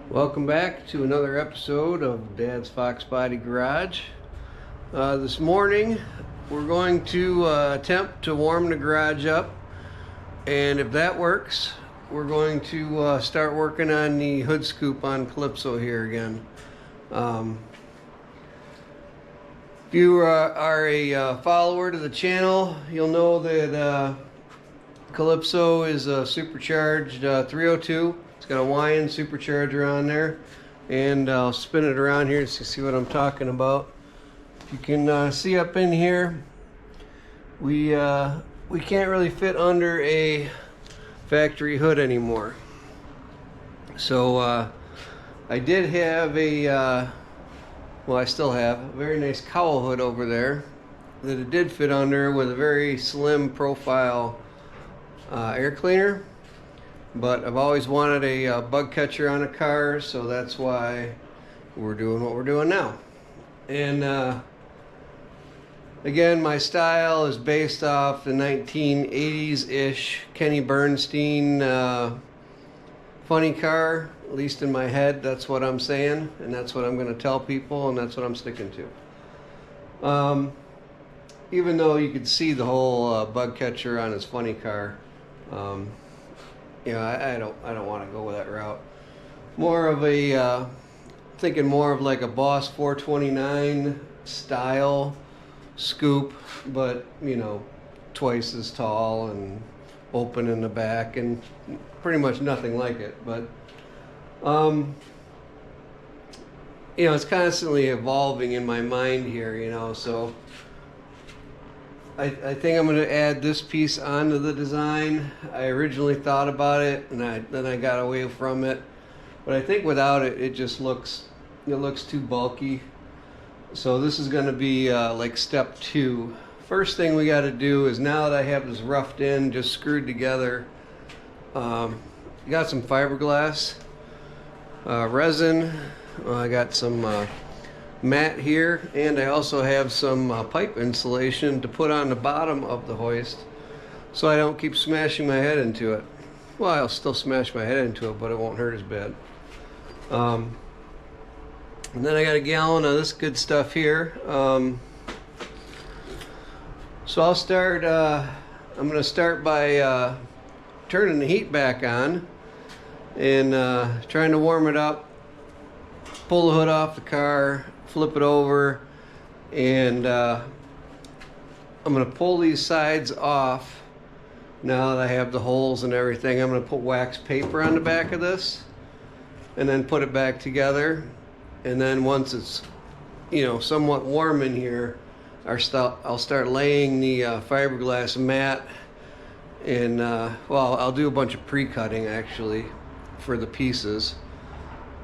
Welcome back to another episode of Dad's Foxbody Garage. This morning we're going to attempt to warm the garage up, and if that works, we're going to start working on the hood scoop on Calypso here again. If you are a follower to the channel, you'll know that Calypso is a supercharged 302. It's got a YN supercharger on there, and I'll spin it around here so you see what I'm talking about. You can see up in here, we can't really fit under a factory hood anymore. So I did have I still have a very nice cowl hood over there that it did fit under with a very slim profile air cleaner. But I've always wanted a bug catcher on a car, so that's why we're doing what we're doing now. And again, my style is based off the 1980s-ish Kenny Bernstein funny car, at least in my head. That's what I'm saying, and that's what I'm going to tell people, and that's what I'm sticking to. Even though you could see the whole bug catcher on his funny car. I don't want to go with that route. More of a thinking more of like a Boss 429 style scoop, but twice as tall and open in the back, and pretty much nothing like it. But it's constantly evolving in my mind here, so I think I'm going to add this piece onto the design. I originally thought about it, and then I got away from it. But I think without it, it just looks too bulky. So this is going to be like step 2. First thing we got to do is, now that I have this roughed in, just screwed together, got some fiberglass resin. I got some mat here, and I also have some pipe insulation to put on the bottom of the hoist so I don't keep smashing my head into it. Well, I'll still smash my head into it, but it won't hurt as bad. And then I got a gallon of this good stuff here. So I'll start, I'm going to start by turning the heat back on and trying to warm it up, pull the hood off the car, flip it over, and I'm going to pull these sides off. Now that I have the holes and everything, I'm going to put wax paper on the back of this and then put it back together. And then once it's somewhat warm in here, I'll start laying the fiberglass mat, and I'll do a bunch of pre-cutting actually for the pieces,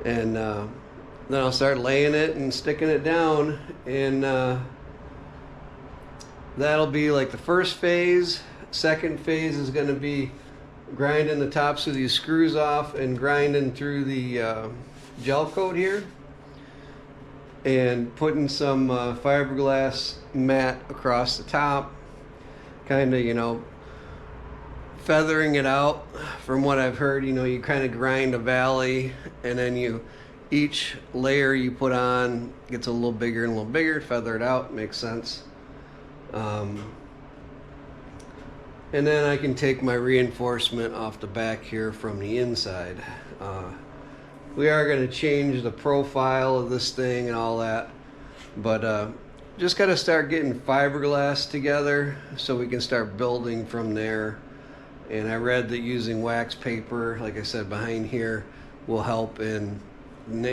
and then I'll start laying it and sticking it down, and that'll be like the first phase. Second phase is going to be grinding the tops of these screws off and grinding through the gel coat here, and putting some fiberglass mat across the top, kind of feathering it out. From what I've heard, you kind of grind a valley, and then each layer you put on gets a little bigger and a little bigger. Feather it out, makes sense. And then I can take my reinforcement off the back here from the inside. We are going to change the profile of this thing and all that, but just got to start getting fiberglass together so we can start building from there. And I read that using wax paper, like I said, behind here will help in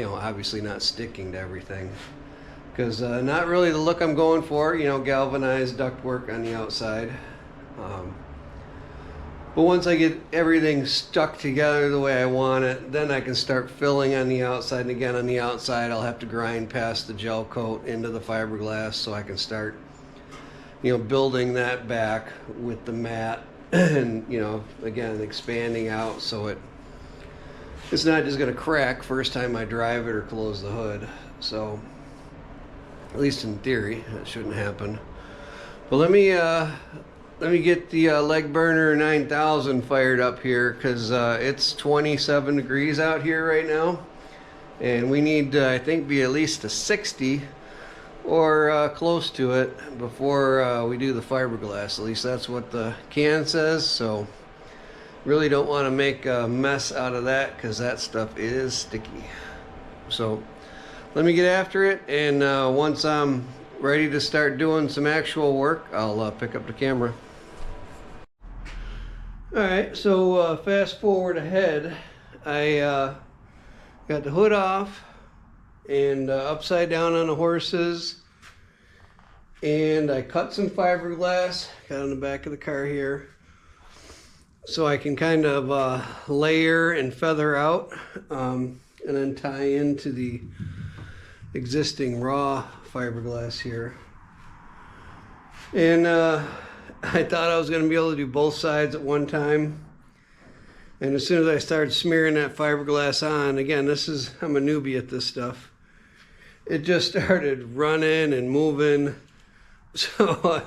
obviously not sticking to everything, because not really the look I'm going for, galvanized ductwork on the outside. But once I get everything stuck together the way I want it, then I can start filling on the outside. And again, on the outside, I'll have to grind past the gel coat into the fiberglass so I can start building that back with the mat, and again, expanding out so it's not just going to crack first time I drive it or close the hood. So, at least in theory, that shouldn't happen. But let me get the leg burner 9000 fired up here, because it's 27 degrees out here right now, And we need, I think, be at least a 60 or close to it before we do the fiberglass. At least that's what the can says. So really don't want to make a mess out of that because that stuff is sticky. So let me get after it, and once I'm ready to start doing some actual work, I'll pick up the camera. Alright, so fast forward ahead, I got the hood off and upside down on the horses, and I cut some fiberglass, got on the back of the car here, so I can kind of layer and feather out and then tie into the existing raw fiberglass here. And I thought I was going to be able to do both sides at one time. And as soon as I started smearing that fiberglass on, again, I'm a newbie at this stuff. It just started running and moving. So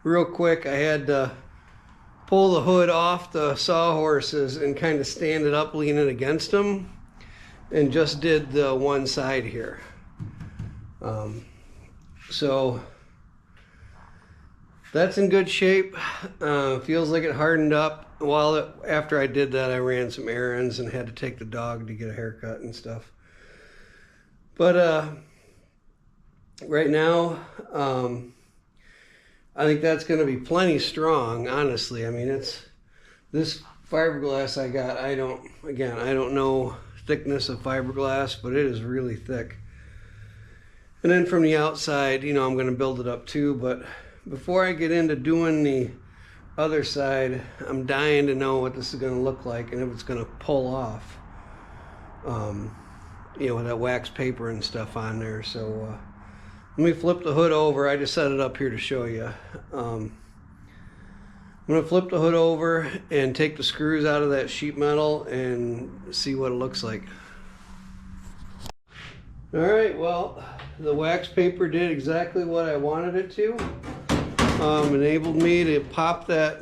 real quick, I had to pull the hood off the sawhorses and kind of stand it up, lean it against them, and just did the one side here. So that's in good shape. Feels like it hardened up. After I did that, I ran some errands and had to take the dog to get a haircut and stuff. But right now, I think that's going to be plenty strong, honestly. I mean, this fiberglass I got, I don't know thickness of fiberglass, but it is really thick. And then from the outside, I'm going to build it up too. But before I get into doing the other side, I'm dying to know what this is going to look like and if it's going to pull off. With that wax paper and stuff on there. So let me flip the hood over. I just set it up here to show you. I'm going to flip the hood over and take the screws out of that sheet metal and see what it looks like. Alright, well, the wax paper did exactly what I wanted it to. Enabled me to pop that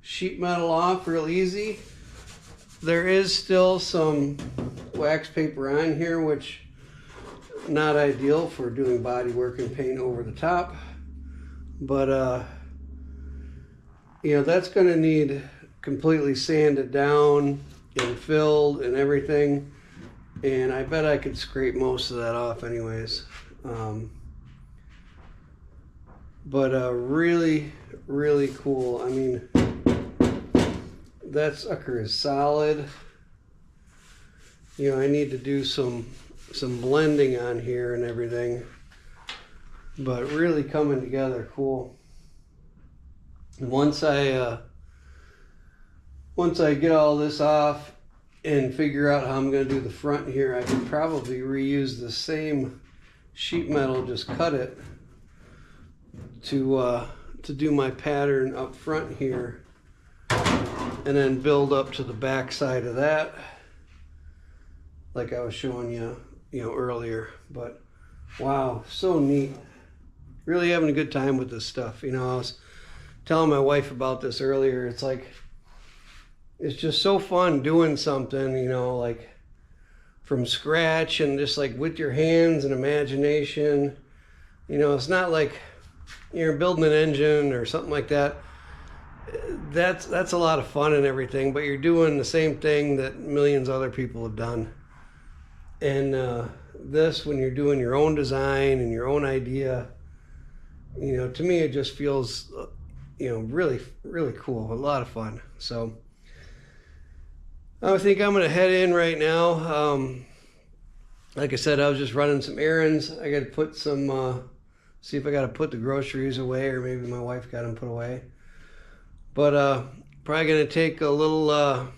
sheet metal off real easy. There is still some wax paper on here, which not ideal for doing body work and paint over the top. But that's going to need completely sanded down and filled and everything. And I bet I could scrape most of that off anyways. But really, really cool. I mean, that sucker is solid. I need to do some blending on here and everything. But really coming together cool. And once I get all this off and figure out how I'm going to do the front here, I can probably reuse the same sheet metal, just cut it to do my pattern up front here, and then build up to the back side of that like I was showing you earlier. But wow, so neat. Really having a good time with this stuff. I was telling my wife about this earlier. It's like, it's just so fun doing something, like from scratch and just like with your hands and imagination. It's not like you're building an engine or something like that. That's a lot of fun and everything, but you're doing the same thing that millions of other people have done. And this, when you're doing your own design and your own idea, to me it just feels, really, really cool. A lot of fun. So I think I'm going to head in right now. Like I said, I was just running some errands. I got to put some, see if I got to put the groceries away, or maybe my wife got them put away. But probably going to take a little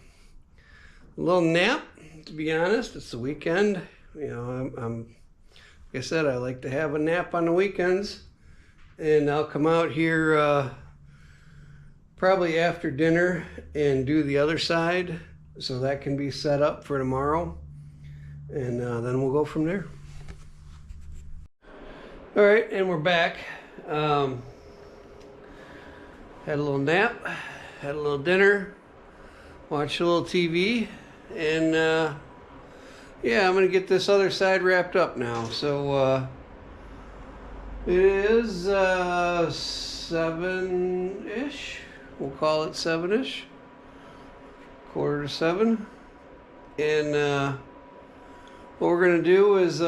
nap, to be honest. It's the weekend. I'm like I said, I like to have a nap on the weekends. And I'll come out here probably after dinner and do the other side, so that can be set up for tomorrow, and then we'll go from there. All right, and we're back. Had a little nap, had a little dinner, watched a little TV, and yeah, I'm gonna get this other side wrapped up now. So it is 7-ish. We'll call it 7-ish. 6:45. And what we're gonna do is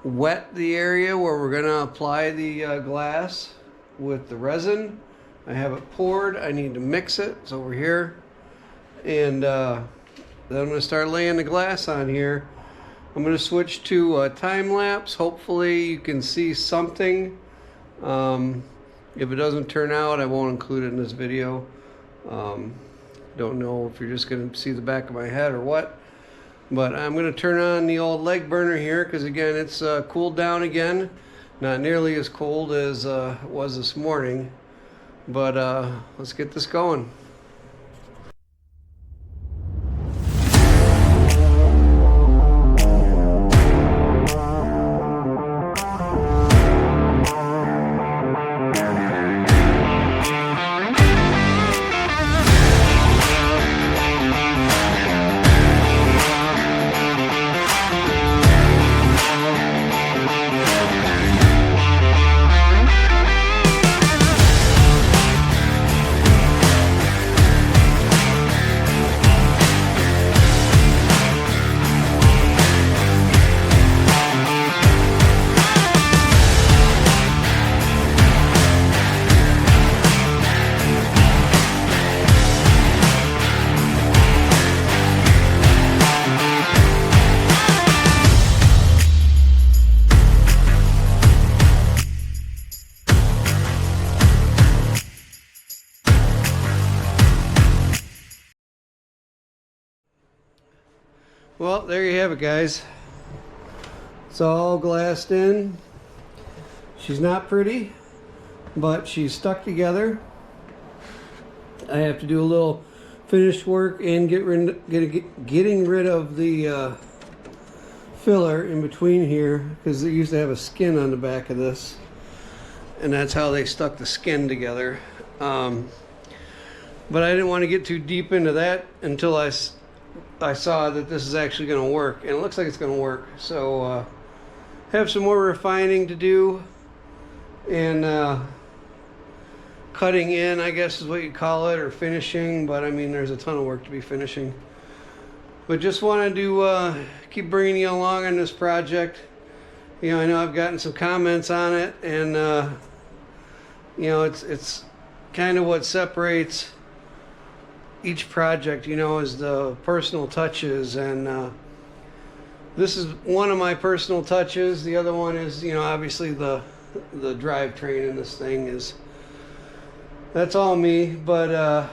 wet the area where we're gonna apply the glass with the resin. I have it poured. I need to mix it. It's over here. And then I'm going to start laying the glass on here. I'm going to switch to time lapse. Hopefully you can see something. If it doesn't turn out, I won't include it in this video. Don't know if you're just going to see the back of my head or what. But I'm going to turn on the old leg burner here because, again, it's cooled down again. Not nearly as cold as it was this morning. But let's get this going. Well, there you have it, guys. It's all glassed in. She's not pretty, but she's stuck together. I have to do a little finish work and getting rid of the filler in between here, because they used to have a skin on the back of this, and that's how they stuck the skin together. But I didn't want to get too deep into that until I saw that this is actually going to work, and it looks like it's going to work. So have some more refining to do, and cutting in, I guess is what you call it, or finishing. But I mean, there's a ton of work to be finishing. But just wanted to keep bringing you along on this project. You know, I know I've gotten some comments on it, and you know, it's kind of what separates each project, you know, is the personal touches, and this is one of my personal touches. The other one is, you know, obviously the drivetrain in this thing is, that's all me. But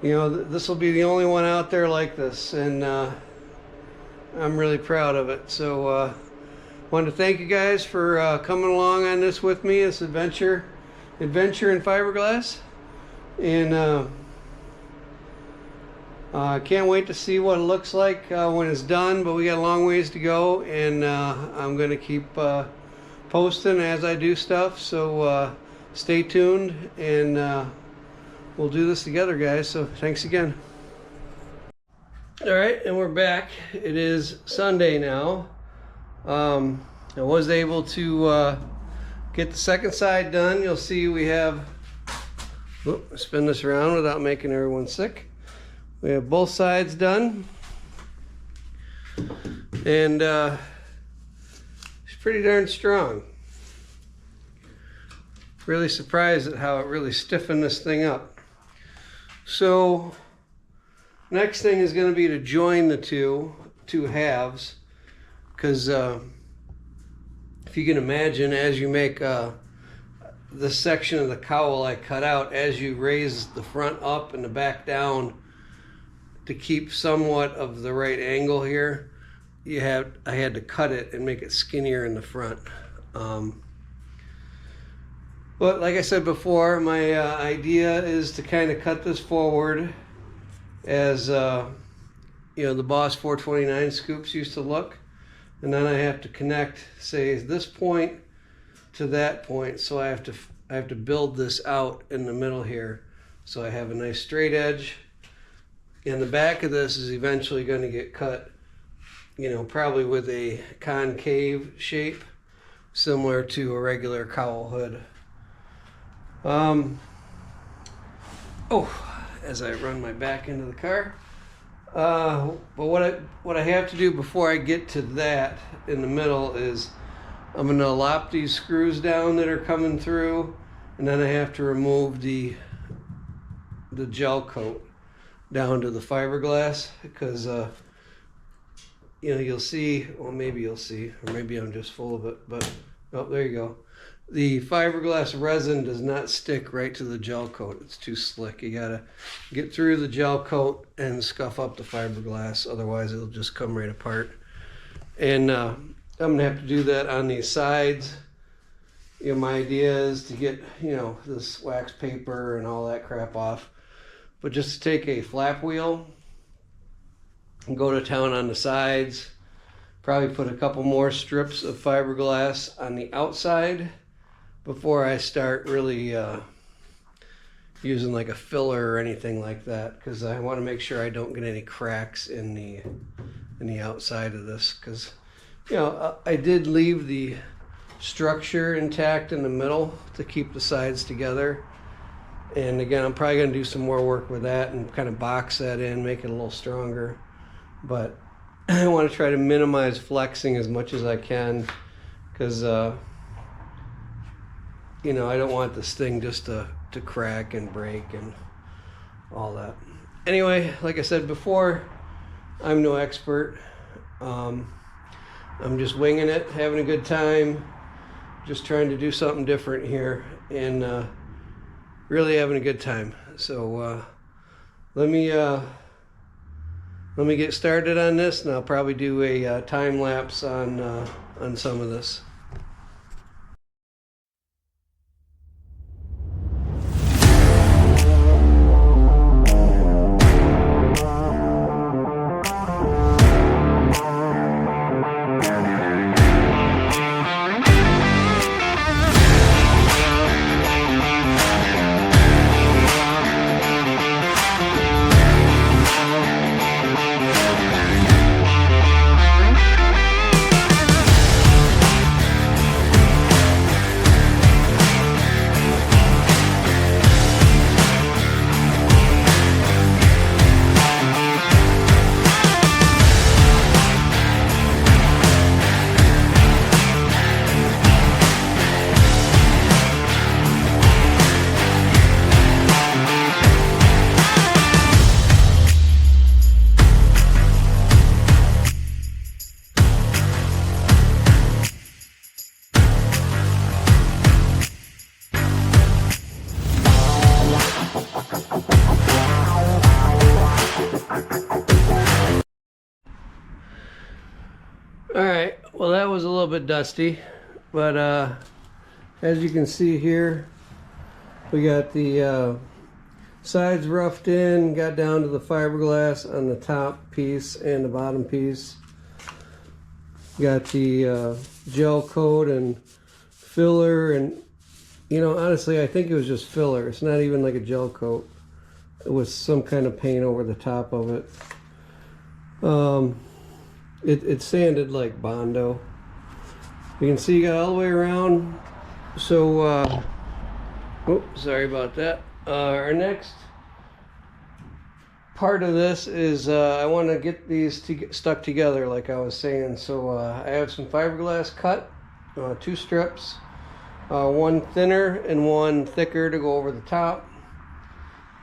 you know, this will be the only one out there like this, and I'm really proud of it. So wanted to thank you guys for coming along on this with me, this adventure in fiberglass. And I can't wait to see what it looks like when it's done, but we got a long ways to go, and I'm going to keep posting as I do stuff, so stay tuned, and we'll do this together, guys. So thanks again. Alright, and we're back. It is Sunday now. I was able to get the second side done. You'll see we have, spin this around without making everyone sick. We have both sides done, and it's pretty darn strong. Really surprised at how it really stiffened this thing up. So next thing is going to be to join the two halves, because if you can imagine, as you make this section of the cowl I cut out, as you raise the front up and the back down to keep somewhat of the right angle here, I had to cut it and make it skinnier in the front. But like I said before, my idea is to kind of cut this forward as you know, the Boss 429 scoops used to look, and then I have to connect, say, this point to that point. So I have to build this out in the middle here, so I have a nice straight edge And the back of this is eventually going to get cut, you know, probably with a concave shape, similar to a regular cowl hood. As I run my back into the car. But what I have to do before I get to that in the middle is I'm going to lop these screws down that are coming through, and then I have to remove the gel coat down to the fiberglass, because you know, you'll see, well, maybe you'll see, or maybe I'm just full of it, but oh, there you go. The fiberglass resin does not stick right to the gel coat. It's too slick. You gotta get through the gel coat and scuff up the fiberglass, otherwise it'll just come right apart. And I'm gonna have to do that on these sides. You know, my idea is to get, you know, this wax paper and all that crap off, but just to take a flap wheel and go to town on the sides. Probably put a couple more strips of fiberglass on the outside before I start really using like a filler or anything like that, because I want to make sure I don't get any cracks in the outside of this, because, you know, I did leave the structure intact in the middle to keep the sides together. And again, I'm probably going to do some more work with that and kind of box that in, make it a little stronger. But I want to try to minimize flexing as much as I can, because you know, I don't want this thing just to crack and break and all that. Anyway, like I said before, I'm no expert. I'm just winging it, having a good time, just trying to do something different here, and really having a good time. So let me get started on this, and I'll probably do a time lapse on some of this. Alright, well, that was a little bit dusty, but as you can see here, we got the sides roughed in, got down to the fiberglass on the top piece and the bottom piece. Got the gel coat and filler, and you know, honestly, I think it was just filler. It's not even like a gel coat. It was some kind of paint over the top of it. It sanded like Bondo. You can see you got all the way around. So, sorry about that. Our next part of this is I want to get these stuck together, like I was saying. So I have some fiberglass cut, 2 strips, one thinner and one thicker to go over the top.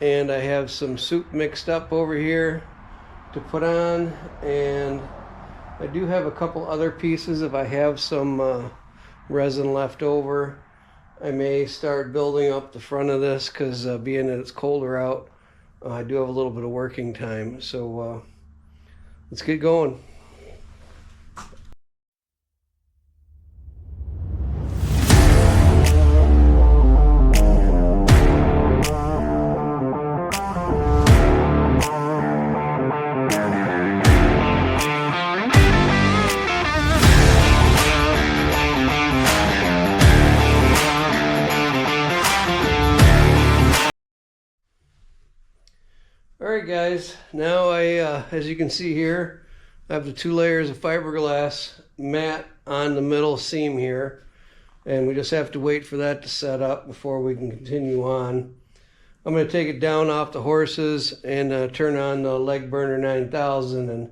And I have some soup mixed up over here to put on, and I do have a couple other pieces. If I have some resin left over, I may start building up the front of this, because being that it's colder out, I do have a little bit of working time. So let's get going. Alright guys, now as you can see here, I have the 2 layers of fiberglass mat on the middle seam here, and we just have to wait for that to set up before we can continue on. I'm going to take it down off the horses and turn on the leg burner 9000 and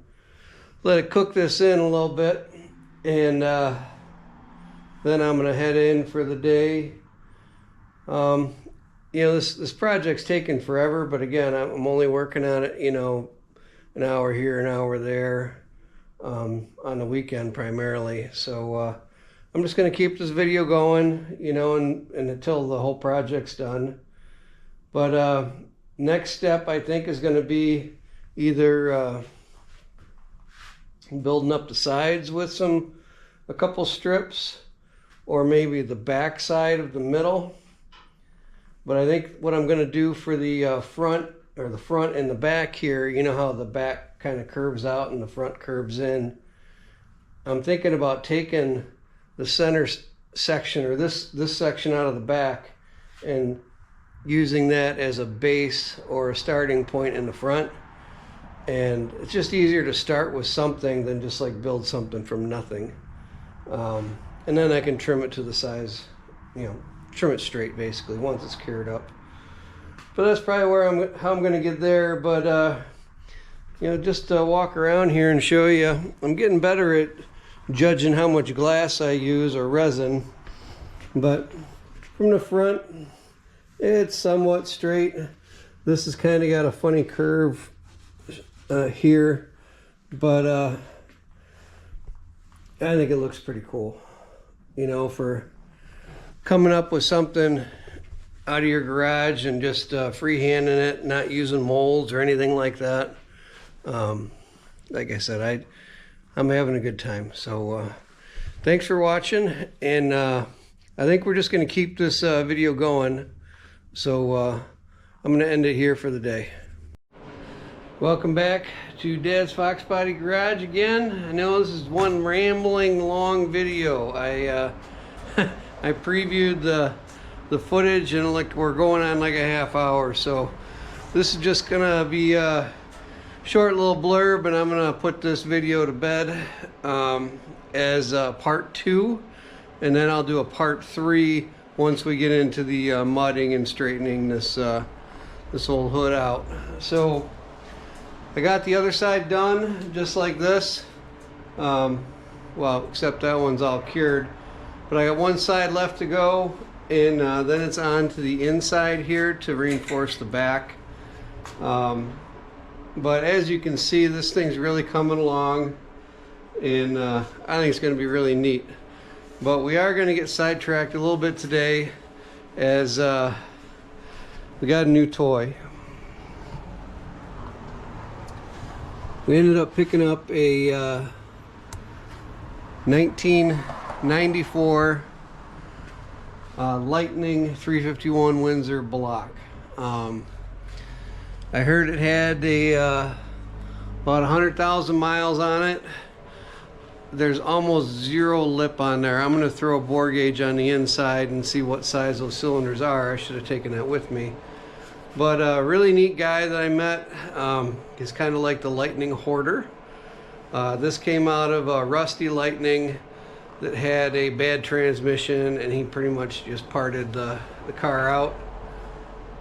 let it cook this in a little bit, and then I'm going to head in for the day. You know, this project's taken forever, but again, I'm only working on it, you know, an hour here, an hour there, on the weekend primarily. So I'm just going to keep this video going, you know, and until the whole project's done. But next step, I think, is going to be either building up the sides with a couple strips, or maybe the back side of the middle. But I think what I'm going to do for the front and the back here, you know how the back kind of curves out and the front curves in. I'm thinking about taking the center section, or this section out of the back, and using that as a base or a starting point in the front. And it's just easier to start with something than just like build something from nothing. And then I can trim it to the size, you know, trim it straight basically once it's cured up. But that's probably how I'm going to get there. But you know, just walk around here and show you. I'm getting better at judging how much glass I use or resin. But from the front, it's somewhat straight. This has kind of got a funny curve here, but I think it looks pretty cool. You know, for coming up with something out of your garage and just freehanding it, not using molds or anything like that. Like I said, I'm having a good time. So thanks for watching, and I think we're just going to keep this video going. So I'm going to end it here for the day. Welcome back to Dad's Foxbody Garage again. I know this is one rambling long video. I previewed the footage, and like we're going on like a half hour, so this is just gonna be a short little blurb, and I'm gonna put this video to bed as part 2, and then I'll do a part 3 once we get into the mudding and straightening this old hood out. So I got the other side done just like this, well, except that one's all cured. But I got one side left to go, and then it's on to the inside here to reinforce the back. But as you can see, this thing's really coming along, and I think it's going to be really neat. But we are going to get sidetracked a little bit today, as we got a new toy. We ended up picking up a 1994 Lightning 351 Windsor block. I heard it had about 100,000 miles on it. There's almost 0 lip on there. I'm going to throw a bore gauge on the inside and see what size those cylinders are. I should have taken that with me. But a really neat guy that I met. He's kind of like the Lightning hoarder. This came out of a rusty Lightning that had a bad transmission, and he pretty much just parted the car out.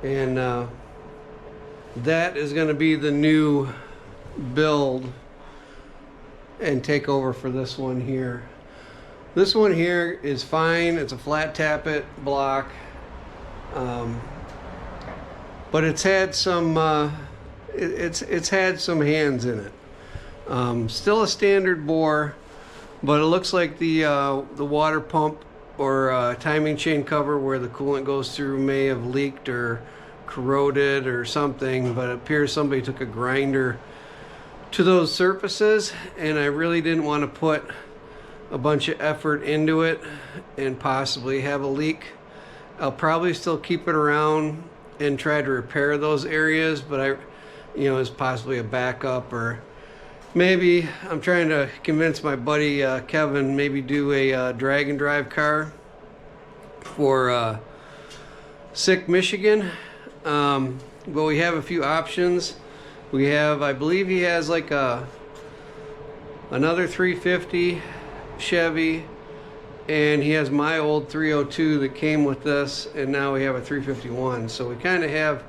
And that is going to be the new build and take over for this one here. This one here is fine. It's a flat tappet block. But it's had some it's had some hands in it. Still a standard bore, but it looks like the water pump or timing chain cover where the coolant goes through may have leaked or corroded or something. But it appears somebody took a grinder to those surfaces, and I really didn't want to put a bunch of effort into it and possibly have a leak. I'll probably still keep it around and try to repair those areas, but as possibly a backup, or maybe I'm trying to convince my buddy Kevin maybe do a drag and drive car for Sick, Michigan. But we have a few options. We have, I believe he has like another 350 Chevy, and he has my old 302 that came with this, and now we have a 351. So we kind of have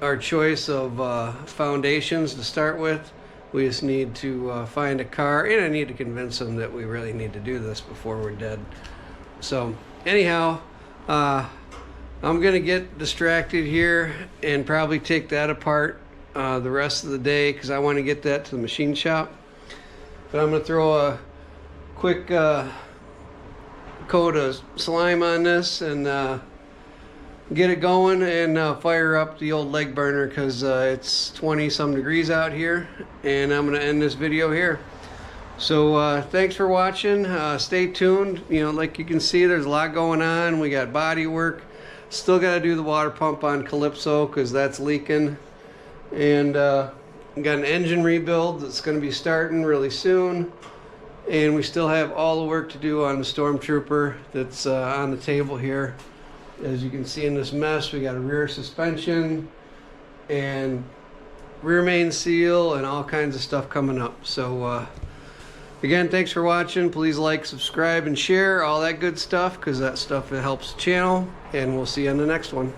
our choice of foundations to start with. We just need to find a car, and I need to convince him that we really need to do this before we're dead. So anyhow, I'm gonna get distracted here and probably take that apart the rest of the day, because I want to get that to the machine shop. But I'm gonna throw a quick coat of slime on this and get it going, and fire up the old leg burner, because it's 20 some degrees out here, and I'm gonna end this video here. So thanks for watching. Stay tuned. You know, like you can see, there's a lot going on. We got body work, still got to do the water pump on Calypso because that's leaking, and got an engine rebuild that's going to be starting really soon. And we still have all the work to do on the Stormtrooper that's on the table here. As you can see in this mess, we got a rear suspension and rear main seal and all kinds of stuff coming up. So again, thanks for watching. Please like, subscribe, and share, all that good stuff, because that stuff, it helps the channel. And we'll see you on the next one.